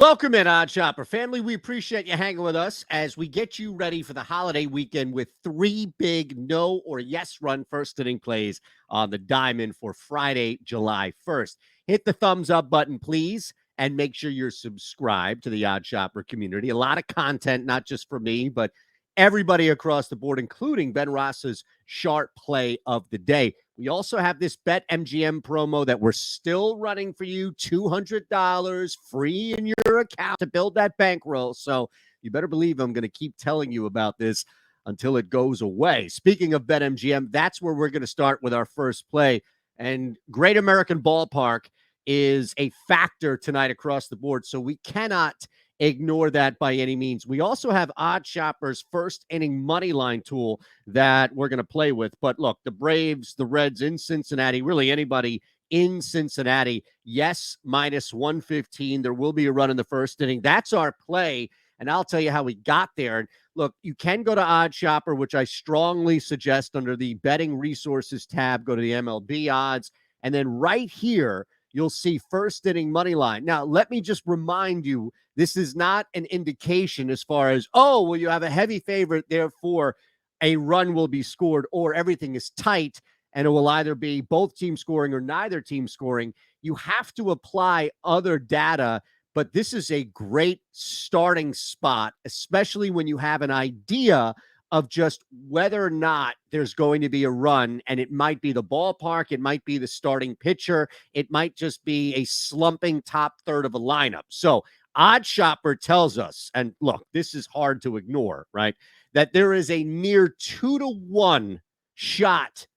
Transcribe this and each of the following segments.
Welcome in, Odd Shopper family. We appreciate you hanging with us as we get you ready for the holiday weekend with three big no or yes run first inning plays on the diamond for Friday, July 1st. Hit the thumbs up button, please, and make sure you're subscribed to the Odd Shopper community. A lot of content, not just for me, but everybody across the board, including Ben Ross's sharp play of the day. We also have this BetMGM promo that we're still running for you, $200 free in your account to build that bankroll. So you better believe I'm going to keep telling you about this until it goes away. Speaking of BetMGM, that's where we're going to start with our first play. And Great American Ballpark is a factor tonight across the board, so we cannot ignore that by any means. We also have Odd Shopper's first inning money line tool that we're going to play with. But look, the Braves, the Reds in Cincinnati, really anybody in Cincinnati, yes, minus 115. There will be a run in the first inning. That's our play. And I'll tell you how we got there. And look, you can go to Odd Shopper, which I strongly suggest under the betting resources tab. Go to the MLB odds. And then right here, you'll see first inning money line. Now, let me just remind you, this is not an indication as far as, oh, well, you have a heavy favorite, therefore a run will be scored, or everything is tight and it will either be both teams scoring or neither team scoring. You have to apply other data, but this is a great starting spot, especially when you have an idea of just whether or not there's going to be a run, and it might be the ballpark, it might be the starting pitcher, it might just be a slumping top third of a lineup. So Odd Shopper tells us, and look, this is hard to ignore, right, that there is a near 2-1 shot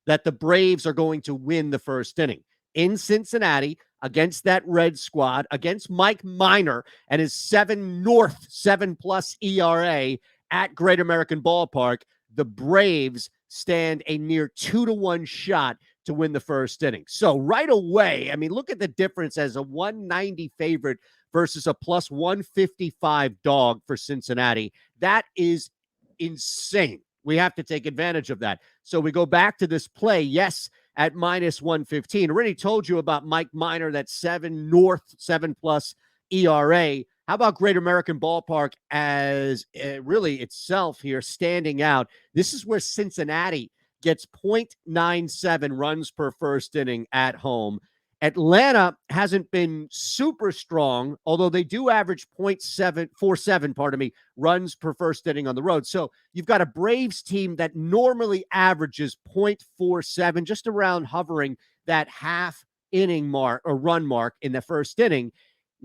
that the Braves are going to win the first inning in Cincinnati against that Red squad, against Mike Minor and his 7+ ERA at Great American Ballpark. The Braves stand a near 2-1 shot to win the first inning. So right away, I mean, look at the difference as a 190 favorite versus a plus 155 dog for Cincinnati. That is insane. We have to take advantage of that. So we go back to this play, yes, at minus 115. Already told you about Mike Minor, that 7+ ERA. How about Great American Ballpark as really itself here standing out? This is where Cincinnati gets 0.97 runs per first inning at home. Atlanta hasn't been super strong, although they do average 0.747, runs per first inning on the road. So you've got a Braves team that normally averages 0.47, just around hovering that half inning mark or run mark in the first inning.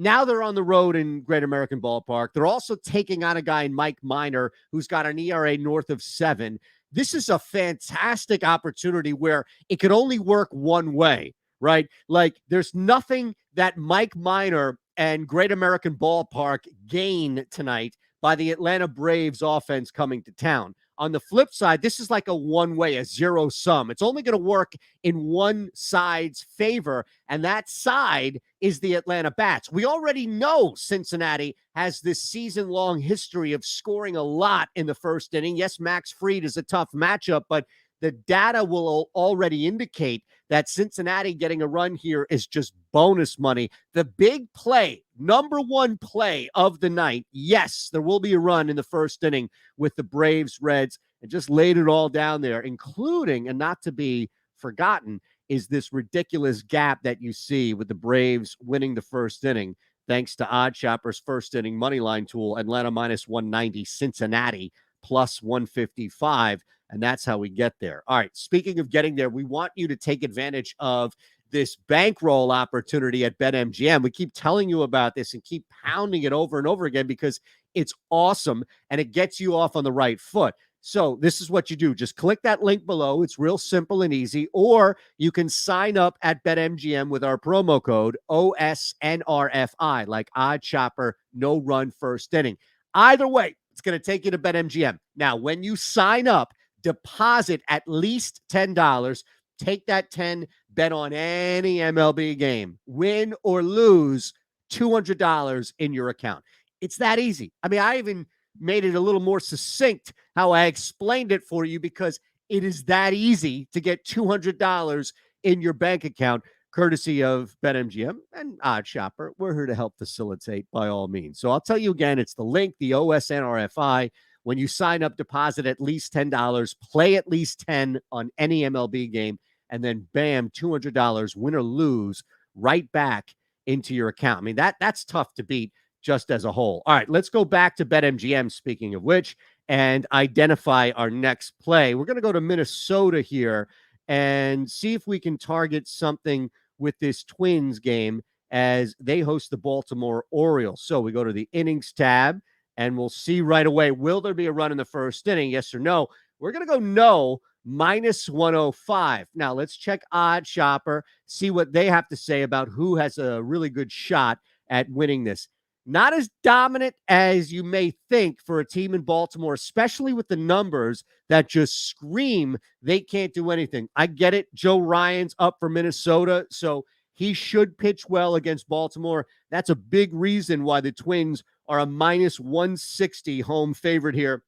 Now they're on the road in Great American Ballpark. They're also taking on a guy in Mike Minor who's got an ERA north of 7. This is a fantastic opportunity where it could only work one way, right? Like there's nothing that Mike Minor and Great American Ballpark gain tonight by the Atlanta Braves offense coming to town. On the flip side, this is like a one-way, a zero sum. It's only going to work in one side's favor, and that side is the Atlanta Bats. We already know Cincinnati has this season-long history of scoring a lot in the first inning. Yes, Max Fried is a tough matchup, but the data will already indicate that Cincinnati getting a run here is just bonus money. The big play, number one play of the night, yes, there will be a run in the first inning with the Braves, Reds, and just laid it all down there, including, and not to be forgotten, is this ridiculous gap that you see with the Braves winning the first inning, thanks to Odd Shopper's first inning money line tool, Atlanta minus 190, Cincinnati plus 155. And that's how we get there. All right, speaking of getting there, we want you to take advantage of this bankroll opportunity at BetMGM. We keep telling you about this and keep pounding it over and over again because it's awesome and it gets you off on the right foot. So this is what you do. Just click that link below. It's real simple and easy. Or you can sign up at BetMGM with our promo code OSNRFI, like Odd Shopper, no run first inning. Either way, it's going to take you to BetMGM. Now, when you sign up, deposit at least $10. Take that 10, bet on any MLB game. Win or lose, $200 in your account. It's that easy. I mean, I even made it a little more succinct how I explained it for you because it is that easy to get $200 in your bank account. courtesy of BetMGM and Odd Shopper. We're here to help facilitate by all means. So I'll tell you again, it's the link, the OSNRFI. When you sign up, deposit at least $10, play at least 10 on any MLB game, and then bam, $200, win or lose, right back into your account. I mean, that's tough to beat just as a whole. All right, let's go back to BetMGM, speaking of which, and identify our next play. We're going to go to Minnesota here and see if we can target something with this Twins game as they host the Baltimore Orioles. So we go to the innings tab and we'll see right away, will there be a run in the first inning? Yes or no? We're going to go no, minus 105. Now let's check Odd Shopper, see what they have to say about who has a really good shot at winning this. Not as dominant as you may think for a team in Baltimore, especially with the numbers that just scream they can't do anything. I get it. Joe Ryan's up for Minnesota, so he should pitch well against Baltimore. That's a big reason why the Twins are a minus 160 home favorite here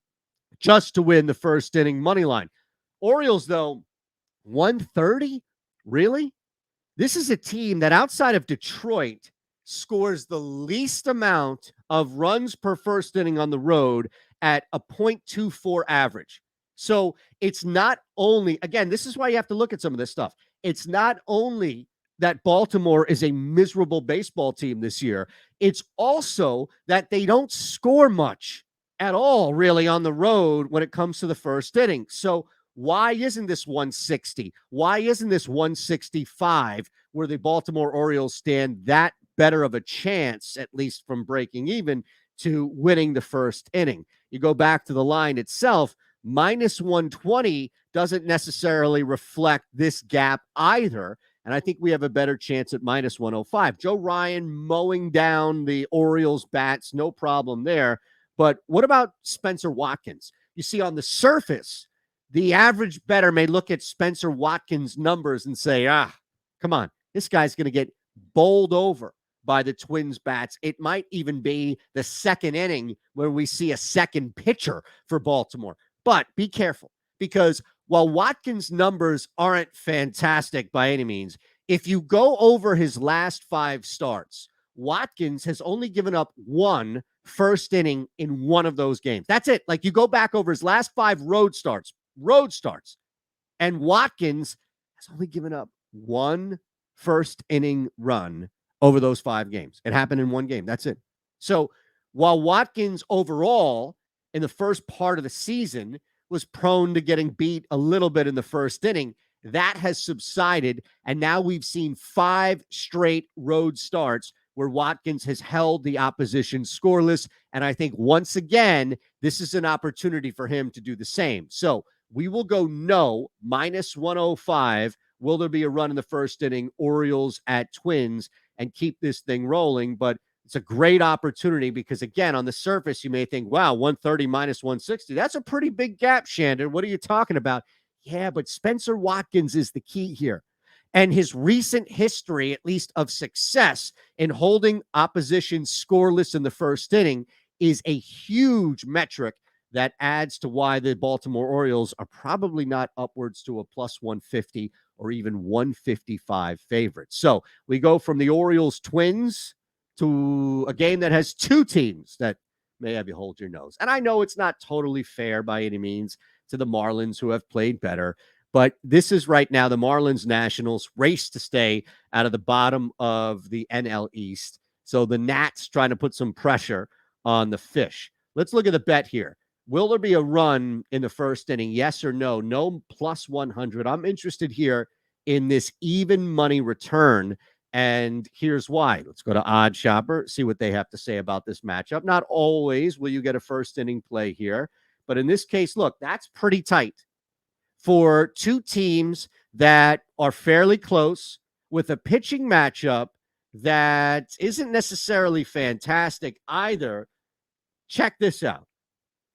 just to win the first inning money line. Orioles, though, 130? Really? This is a team that outside of Detroit scores the least amount of runs per first inning on the road at a .24 average. So it's not only, again, this is why you have to look at some of this stuff. It's not only that Baltimore is a miserable baseball team this year, it's also that they don't score much at all, really, on the road when it comes to the first inning. So why isn't this 160? Why isn't this 165 where the Baltimore Orioles stand that better of a chance, at least from breaking even, to winning the first inning? You go back to the line itself, minus 120 doesn't necessarily reflect this gap either. And I think we have a better chance at minus 105. Joe Ryan mowing down the Orioles bats, no problem there. But what about Spencer Watkins? You see, on the surface, the average bettor may look at Spencer Watkins' numbers and say, come on, this guy's going to get bowled over by the Twins bats. It might even be the second inning where we see a second pitcher for Baltimore. But be careful, because while Watkins' numbers aren't fantastic by any means, if you go over his last 5 starts, Watkins has only given up one first inning in one of those games. That's it. Like, you go back over his last 5 road starts, and Watkins has only given up one first inning run over those 5 games. It happened in one game. That's it. So while Watkins overall in the first part of the season was prone to getting beat a little bit in the first inning, that has subsided. And now we've seen 5 straight road starts where Watkins has held the opposition scoreless. And I think once again, this is an opportunity for him to do the same. So we will go no, minus 105. Will there be a run in the first inning? Orioles at Twins, and keep this thing rolling. But it's a great opportunity because, again, on the surface, you may think, wow, 130 minus 160. That's a pretty big gap, Shander. What are you talking about? Yeah, but Spencer Watkins is the key here. And his recent history, at least of success in holding opposition scoreless in the first inning, is a huge metric that adds to why the Baltimore Orioles are probably not upwards to a plus 150 or even 155 favorite. So we go from the Orioles Twins to a game that has 2 teams that may have you hold your nose. And I know it's not totally fair by any means to the Marlins, who have played better, but this is right now the Marlins Nationals race to stay out of the bottom of the NL East. So the Nats trying to put some pressure on the Fish. Let's look at the bet here. Will there be a run in the first inning? Yes or no? No, plus 100. I'm interested here in this even money return, and here's why. Let's go to Odd Shopper, see what they have to say about this matchup. Not always will you get a first inning play here, but in this case, look, that's pretty tight for 2 teams that are fairly close with a pitching matchup that isn't necessarily fantastic either. Check this out.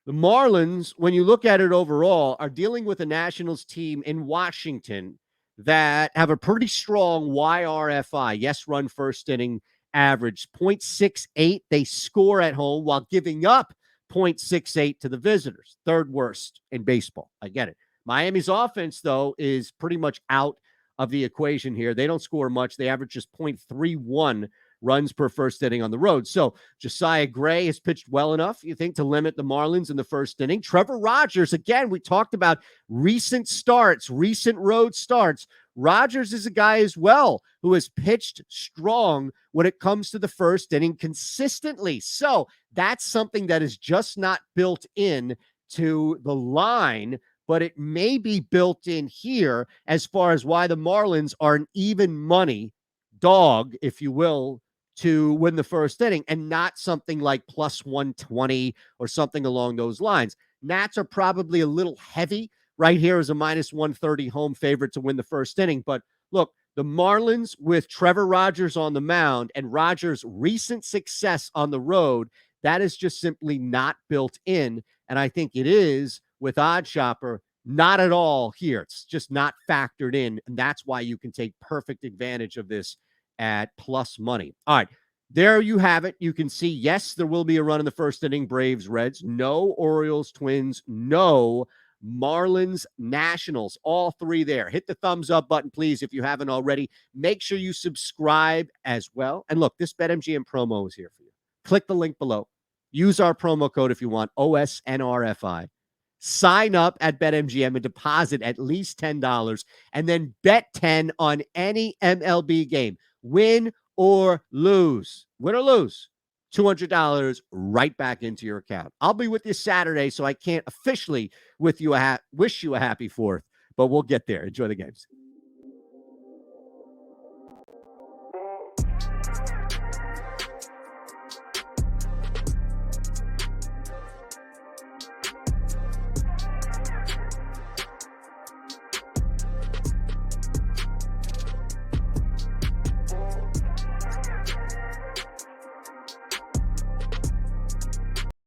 The Marlins, when you look at it overall, are dealing with a Nationals team in Washington that have a pretty strong YRFI, yes, run first inning average, 0.68. They score at home while giving up 0.68 to the visitors. 3rd worst in baseball. I get it. Miami's offense, though, is pretty much out of the equation here. They don't score much. They average just 0.31 runs per first inning on the road. So Josiah Gray has pitched well enough, you think, to limit the Marlins in the first inning. Trevor Rogers, again, we talked about recent starts, recent road starts. Rogers is a guy as well who has pitched strong when it comes to the first inning consistently. So that's something that is just not built in to the line, but it may be built in here as far as why the Marlins are an even money dog, if you will, to win the first inning, and not something like plus 120 or something along those lines. Nats are probably a little heavy right here as a minus 130 home favorite to win the first inning. But look, the Marlins with Trevor Rogers on the mound and Rogers' recent success on the road, that is just simply not built in. And I think it is with Odd Shopper, not at all here. It's just not factored in. And that's why you can take perfect advantage of this at plus money. All right. There you have it. You can see, yes, there will be a run in the first inning. Braves, Reds, no Orioles, Twins, no Marlins, Nationals, all three there. Hit the thumbs up button, please, if you haven't already. Make sure you subscribe as well. And look, this BetMGM promo is here for you. Click the link below. Use our promo code if you want, OSNRFI. Sign up at BetMGM and deposit at least $10 and then bet 10 on any MLB game. Win or lose. Win or lose. $200 right back into your account. I'll be with you Saturday, so I can't officially wish you a happy 4th, but we'll get there. Enjoy the games.